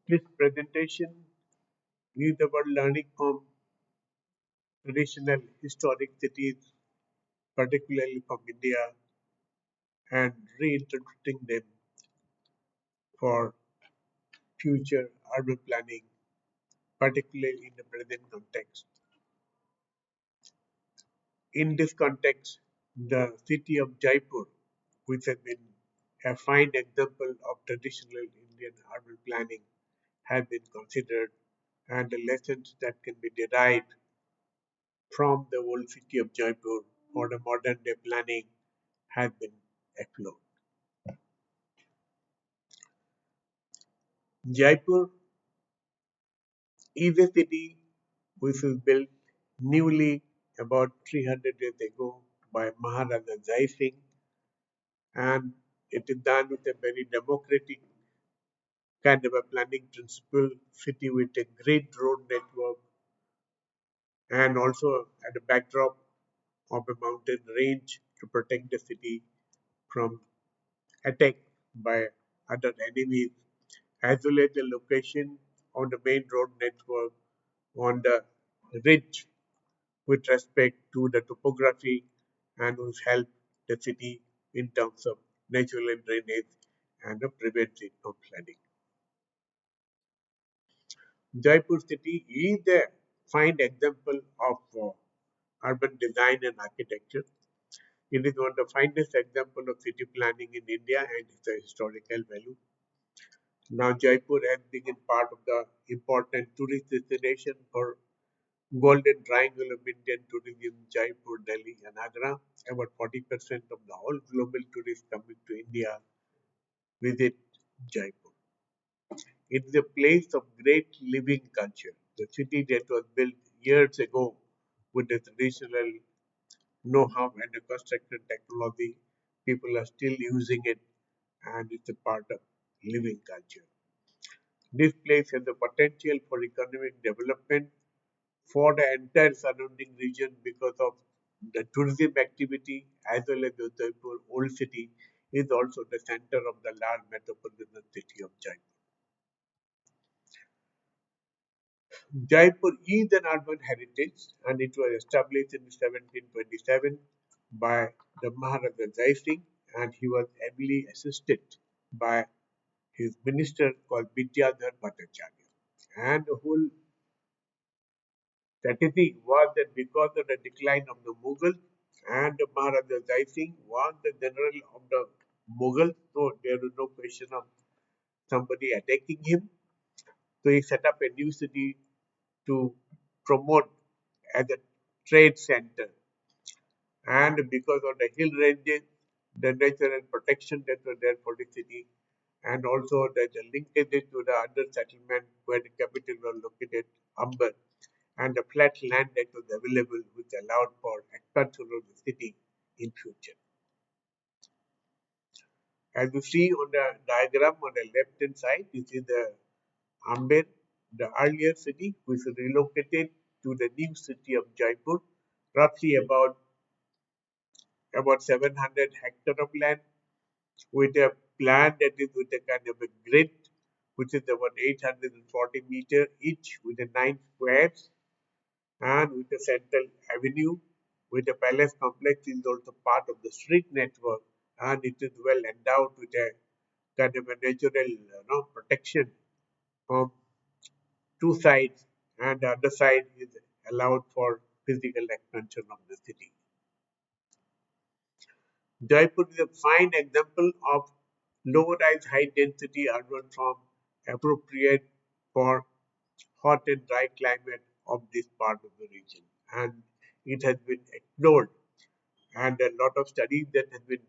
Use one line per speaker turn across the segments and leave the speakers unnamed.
This presentation is about learning from traditional historic cities, particularly from India, and reinterpreting them for future urban planning, particularly in the present context. In this context, the city of Jaipur, which has been a fine example of traditional Indian urban planning, has been considered, and the lessons that can be derived from the old city of Jaipur for the modern day planning has been explored. Jaipur is a city which was built newly about 300 years ago by Maharaja Jai Singh, and it is done with a very democratic kind of a planning principle, city with a great road network, and also at the backdrop of a mountain range to protect the city from attack by other enemies, as well as the location on the main road network on the ridge with respect to the topography and which help the city in terms of natural drainage and the prevention of flooding. Jaipur city is a fine example of urban design and architecture. It is one of the finest examples of city planning in India and its a historical value. Now, Jaipur has become part of the important tourist destination for Golden Triangle of Indian tourism, Jaipur, Delhi, and Agra. About 40% of the whole global tourists coming to India visit Jaipur. It is a place of great living culture. The city that was built years ago with the traditional know-how and the construction technology, people are still using it, and it's a part of living culture. This place has the potential for economic development for the entire surrounding region because of the tourism activity as well as the Jaipur old city is also the center of the large metropolitan city of Jaipur. Jaipur is an urban heritage and it was established in 1727 by the Maharaja Jai Singh, and he was ably assisted by his minister called Vidyadhar Bhattacharya. And the whole strategy was that because of the decline of the Mughals and Maharaja Jai Singh was the general of the Mughals, so there was no question of somebody attacking him. So he set up a new city to promote as a trade center. And because of the hill ranges, the natural protection that was there for the city, and also the linkages to the other settlement where the capital was located, Amber, and the flat land that was available which allowed for expansion of the city in future. As you see on the diagram on the left hand side, this is the Amber, the earlier city which was relocated to the new city of Jaipur, roughly about 700 hectares of land with a plan that is with a kind of a grid which is about 840 meters each with a 9 squares and with a central avenue with a palace complex is also part of the street network, and it is well endowed with a kind of a natural protection from two sides, and the other side is allowed for physical expansion of the city. Jaipur is a fine example of low-rise, high-density urban form appropriate for hot and dry climate of this part of the region, and it has been explored, and a lot of studies that have been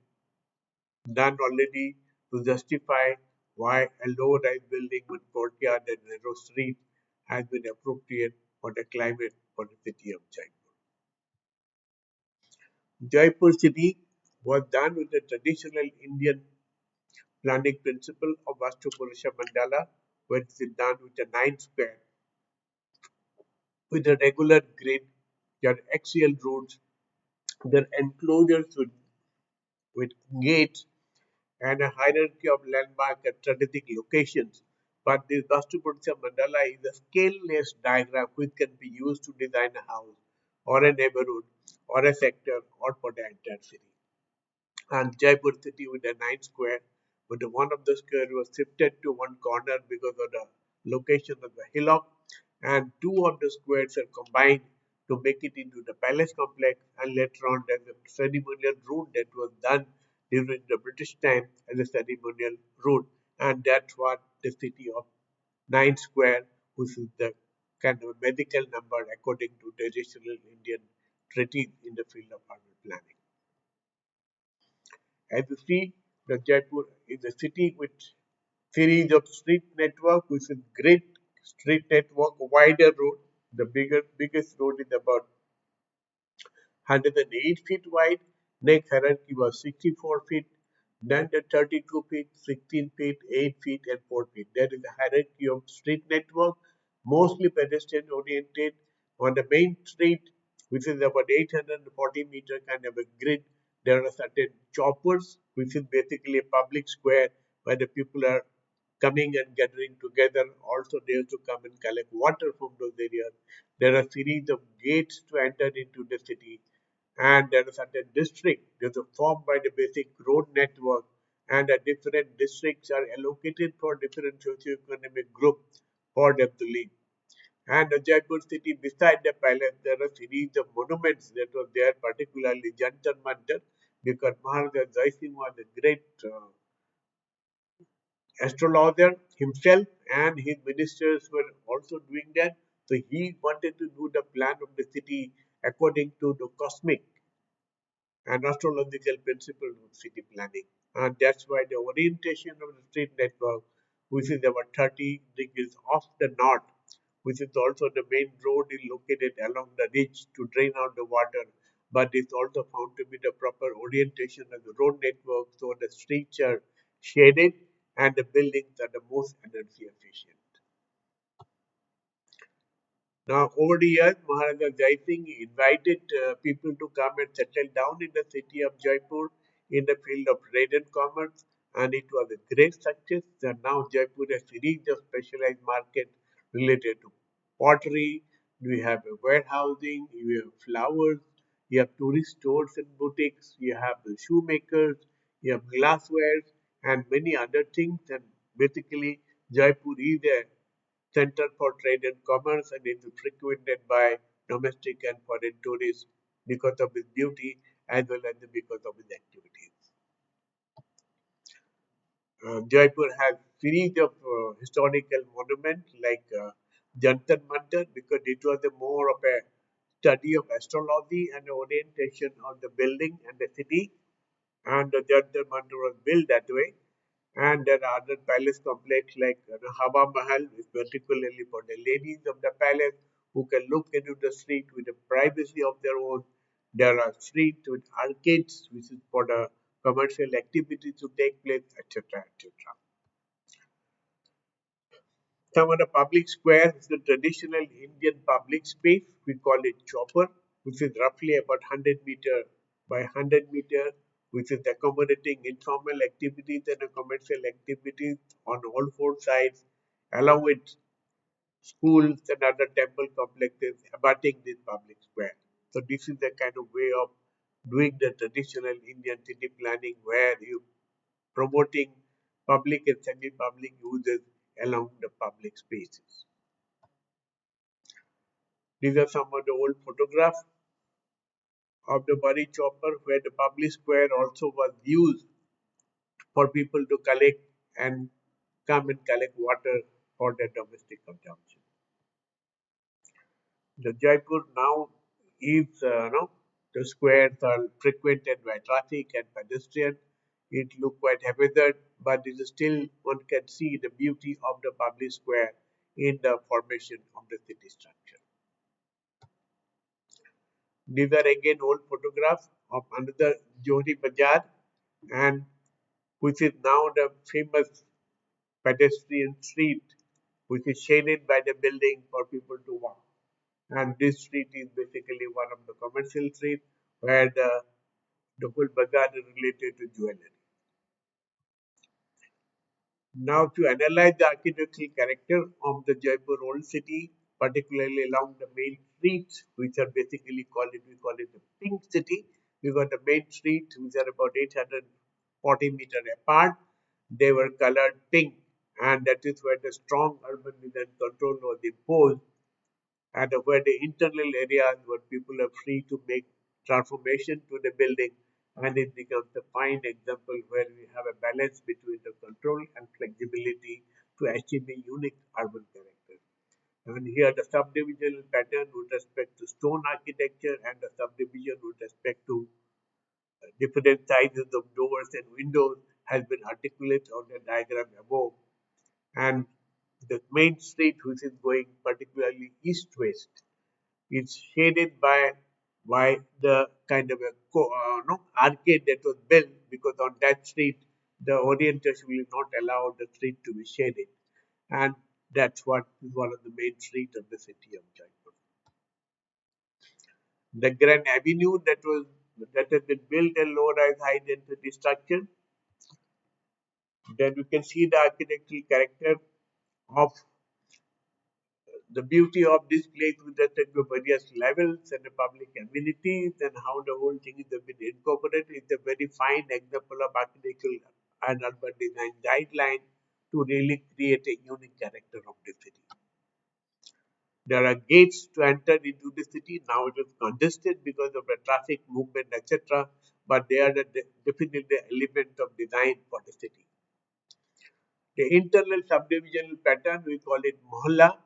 done already to justify why a low-rise building with courtyard and narrow street has been appropriate for the climate for the city of Jaipur. Jaipur city was done with the traditional Indian planning principle of Vastu Purusha Mandala, where it is done with a 9 square with a regular grid, their axial routes, their enclosures with gates, and a hierarchy of landmark at strategic locations But this Vastupurusa mandala is a scale-less diagram which can be used to design a house or a neighborhood or a sector or for the entire city. And Jaipur city with a 9 square, but one of the square was shifted to one corner because of the location of the hillock, and two of the squares are combined to make it into the palace complex, and later on there's a ceremonial route that was done during the British time as a ceremonial route, and that's what the city of 9 square, which is the kind of medical number according to traditional Indian treaties in the field of urban planning. As you see, the Jaipur is a city with series of street network, which is great street network, wider road. The biggest road is about 108 feet wide. Next hierarchy was 64 feet. Then the 32 feet, 16 feet, 8 feet, and 4 feet. That is the hierarchy of street network, mostly pedestrian oriented. On the main street, which is about 840-meter kind of a grid, there are certain choppers, which is basically a public square where the people are coming and gathering together. Also, they have to come and collect water from those areas. There are series of gates to enter into the city, and there are certain districts. There's a formed by the basic road network, and the different districts are allocated for different socio-economic groups for them to live. And the Jaipur city, beside the palace, there are series of monuments that were there, particularly Jantar Mantar, because Maharaja Jai Singh was a great astrologer himself, and his ministers were also doing that. So he wanted to do the plan of the city according to the cosmic and astrological principles of city planning. And that's why the orientation of the street network, which is about 30 degrees off the north, which is also the main road, is located along the ridge to drain out the water. But it's also found to be the proper orientation of the road network, so the streets are shaded and the buildings are the most energy efficient. Now, over the years, Maharaja Jai Singh invited people to come and settle down in the city of Jaipur in the field of trade and commerce, and it was a great success. And now Jaipur has a series of specialized markets related to pottery. We have a warehousing, you have flowers, you have tourist stores and boutiques, you have the shoemakers, you have glasswares, and many other things. And basically, Jaipur is a center for trade and commerce, and is frequented by domestic and foreign tourists because of its beauty as well as because of its activities. Jaipur has series of historical monuments like Jantar Mantar because it was a more of a study of astrology and orientation on the building and the city, and the Jantar Mantar was built that way. And there are other palace complex like Hawa Mahal, is particularly for the ladies of the palace who can look into the street with the privacy of their own. There are streets with arcades, which is for the commercial activities to take place, etc., etc. Some of the public square is the traditional Indian public space. We call it chopper, which is roughly about 100 meter by 100 meter, which is accommodating informal activities and commercial activities on all four sides, along with schools and other temple complexes abutting this public square. So this is the kind of way of doing the traditional Indian city planning where you promoting public and semi-public uses along the public spaces. These are some of the old photographs of the Bari chopper where the public square also was used for people to collect and come and collect water for their domestic consumption. The Jaipur now is, the squares are frequented by traffic and pedestrian. It looks quite haphazard, but it is still one can see the beauty of the public square in the formation of the city structure. These are again old photographs of another Johri Bazaar, and which is now the famous pedestrian street, which is shaded by the building for people to walk. And this street is basically one of the commercial streets where the whole bazaar is related to jewelry. Now, to analyze the architectural character of the Jaipur old city, particularly along the main streets, which are basically we call it the pink city. We got the main streets, which are about 840 meters apart. They were colored pink, and that is where the strong urban design control was imposed, and where the internal areas where people are free to make transformation to the building, and it becomes a fine example where we have a balance between the control and flexibility to achieve a unique urban character. And here the subdivisional pattern with respect to stone architecture and the subdivision with respect to different sizes of doors and windows has been articulated on the diagram above. And the main street, which is going particularly east-west, it's shaded by the kind of a no, arcade that was built, because on that street the orienters will not allow the street to be shaded, and that's what is one of the main streets of the city of Jaipur. The Grand Avenue that has been built a low-rise, high-density structure. Then you can see the architectural character of the beauty of this place with respect to various levels and the public amenities and how the whole thing is been incorporated is a very fine example of architectural and urban design guideline to really create a unique character of the city. There are gates to enter into the city. Now it is congested because of the traffic movement, etc. But they are definitely the element of design for the city. The internal subdivisional pattern, we call it mohalla.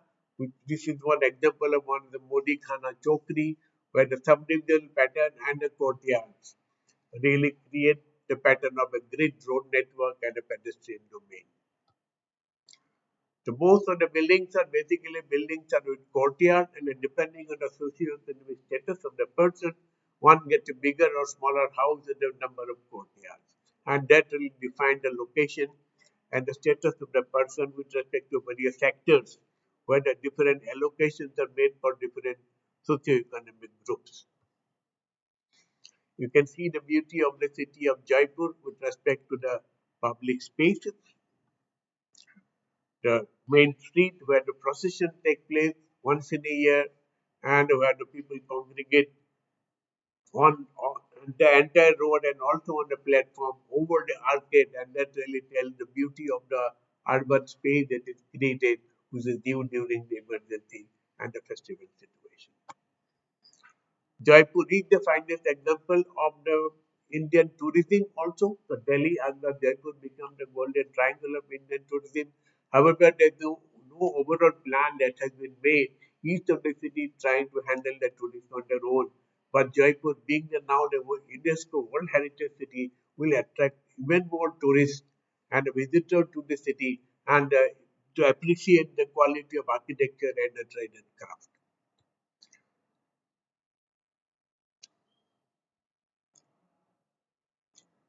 This is one example of one of the Modi Khana Chokri, where the subdivisional pattern and the courtyards really create the pattern of a grid road network and a pedestrian domain. So most of the buildings are basically buildings are with courtyard, and depending on the socio-economic status of the person, one gets a bigger or smaller house with the number of courtyards. And that will define the location and the status of the person with respect to various sectors, where the different allocations are made for different socio-economic groups. You can see the beauty of the city of Jaipur with respect to the public spaces, the main street where the procession take place once in a year, and where the people congregate on the entire road and also on the platform over the arcade, and that really tells the beauty of the urban space that is created, which is due during the emergency and the festival situation. Jaipur is the finest example of the Indian tourism also. So Delhi and the Jaipur become the golden triangle of Indian tourism. However, there is no overall plan that has been made. Each of the cities trying to handle the tourism on their own. But Jaipur, being now the UNESCO World Heritage City, will attract even more tourists and visitors to the city, and to appreciate the quality of architecture and the trade and craft.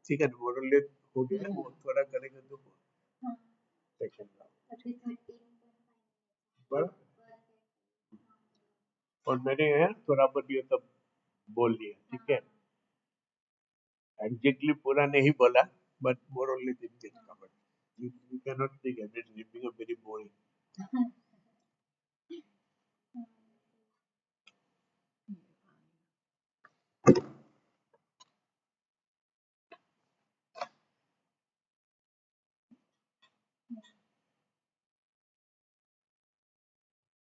ठीक है मोरलेस हो गया वो थोड़ा करेंगे तो second बड़ा और मैंने है थोड़ा बहुत ये सब बोल दिया ठीक है एग्जैक्टली पूरा नहीं बोला but more or less it is covered you cannot speak everything it become very boring